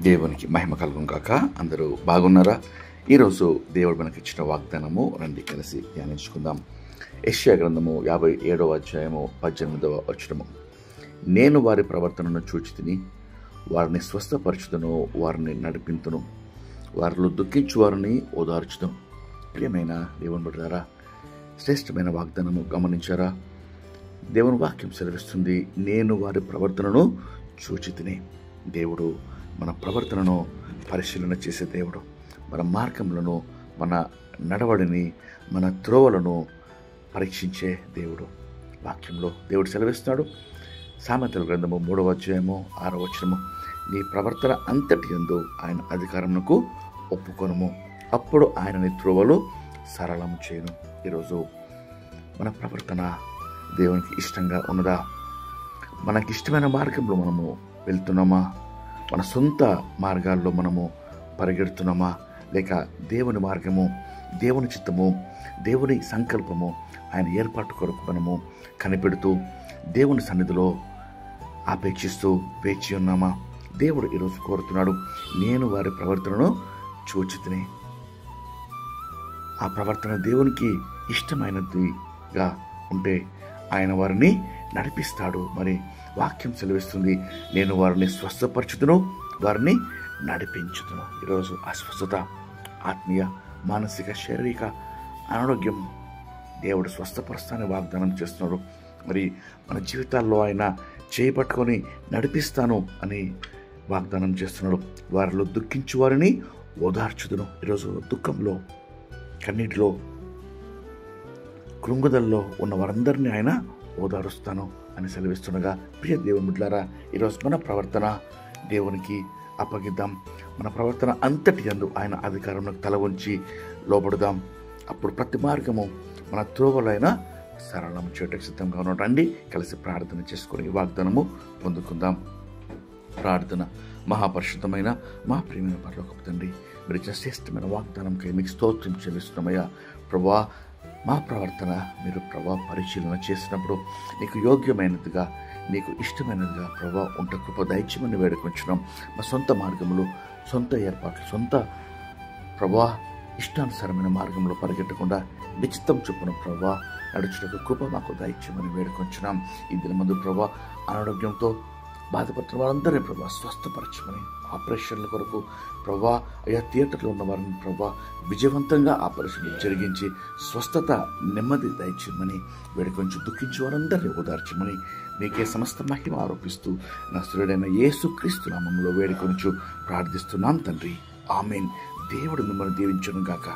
దేవునికి మహిమ కలుగును గాక. అందరూ బాగున్నారా? ఈరోజు దేవుడు మనకి ఇచ్చిన వాగ్దానము రండి కలిసి ధ్యానించుకుందాం. యెషయా గ్రంథము 57వ అధ్యాయము 18వ వచనము. నేను వారి ప్రవర్తనను చూచితిని, వారిని స్వస్థపరచుదును, వారిని నడిపింతును, వారిలో దుఃఖించు వారిని ఓదార్చుదును. ప్రియమైన దేవుని బిడ్డలారా, శ్రేష్టమైన వాగ్దానము గమనించారా? దేవుని వాక్యం సెలవిస్తుంది, నేను వారి ప్రవర్తనను చూచితిని. దేవుడు మన ప్రవర్తనను పరిశీలన చేసే దేవుడు. మన మార్గములను, మన నడవడిని, మన త్రోవలను పరీక్షించే దేవుడు. వాక్యంలో దేవుడు సెలవిస్తున్నాడు. సామెతల గ్రంథము 3వ అధ్యాయము 6వ వచనము. నీ ప్రవర్తన అంతటి యందు ఆయన అధికారమునకు ఒప్పుకొనుము, అప్పుడు ఆయన నీ త్రోవలు సరళము చేయను. ఈరోజు మన ప్రవర్తన దేవునికి ఇష్టంగా ఉన్నదా? మనకి ఇష్టమైన మార్గంలో మనము వెళ్తున్నామా? మన సొంత మార్గాల్లో మనము పరిగెడుతున్నామా? లేక దేవుని మార్గము, దేవుని చిత్తము, దేవుని సంకల్పము, ఆయన ఏర్పాటు కొరకు మనము కనిపెడుతూ దేవుని సన్నిధిలో ఆపేక్షిస్తూ వేచి ఉన్నామా? దేవుడు ఈరోజు కోరుతున్నాడు, నేను వారి ప్రవర్తనను చూచితిని. ఆ ప్రవర్తన దేవునికి ఇష్టమైనదిగా ఉంటే ఆయన వారిని నడిపిస్తాడు. మరి వాక్యం సెలవిస్తుంది, నేను వారిని స్వస్థపరచుదును, వారిని నడిపించుదును. ఈరోజు అస్వస్థత, ఆత్మీయ, మానసిక, శారీరక అనారోగ్యం దేవుడు స్వస్థపరుస్తానని వాగ్దానం చేస్తున్నాడు. మరి మన జీవితాల్లో ఆయన చేపట్టుకొని నడిపిస్తాను అని వాగ్దానం చేస్తున్నాడు. వారిలో దుఃఖించు వారిని ఓదార్చుదును. ఈరోజు దుఃఖంలో, కన్నీటిలో, కృంగుదల్లో ఉన్న వారందరినీ ఆయన ఓదారుస్తాను అని సెలవిస్తుండగా, ప్రియ దేవుని బిడ్డలారా, ఈరోజు మన ప్రవర్తన దేవునికి అప్పగిద్దాం. మన ప్రవర్తన అంతటి యందు ఆయన అధికారంలో తల ఉంచి లోబడుదాం. అప్పుడు ప్రతి మార్గము మన త్రోవలైన సరళం చేయటకు సిద్ధంగా ఉన్నాం. రండి కలిసి ప్రార్థన చేసుకొని వాగ్దానము పొందుకుందాం. ప్రార్థన. మహాపరిశుద్ధమైన మా ప్రియమైన పరలోకపు తండ్రి, మీరు ఇచ్చిన శ్రేష్టమైన వాగ్దానంకై మీకు స్తోత్రం చెల్లిస్తున్నామయ్యా. ప్రభువా, మా ప్రవర్తన మీరు పరిశీలన చేసినప్పుడు నీకు యోగ్యమైనదిగా, నీకు ఇష్టమైనదిగా ఉంట కృప దయచేయమని వేడుకొంచున్నాం. మా సొంత మార్గములు, సొంత ఏర్పాట్లు, సొంత ఇష్టానుసారమైన మార్గంలో పరిగెట్టకుండా నిశ్చితం చొప్పున నడుచుటకు కృప మాకు దయచేయమని వేడుకొంచున్నాం. ఈ దినమందు అనారోగ్యంతో బాధపడుతున్న వారందరినీ స్వస్థపరచమని, ఆపరేషన్ల కొరకు అయ్యా థియేటర్లో ఉన్న వారిని విజయవంతంగా ఆపరేషన్లు జరిగించి స్వస్థత, నెమ్మది దయచేయమని వేడుకొంచు. దుఃఖించి వారందరినీ ఓదార్చమని మీకే సమస్త మహిమ ఆరోపిస్తూ నజరేయుడైన యేసుక్రీస్తు నామములో వేడుకొనుచు ప్రార్థిస్తున్నాం తండ్రి. ఆమేన్. దేవుడు మిమ్మల్ని దీవించును గాక.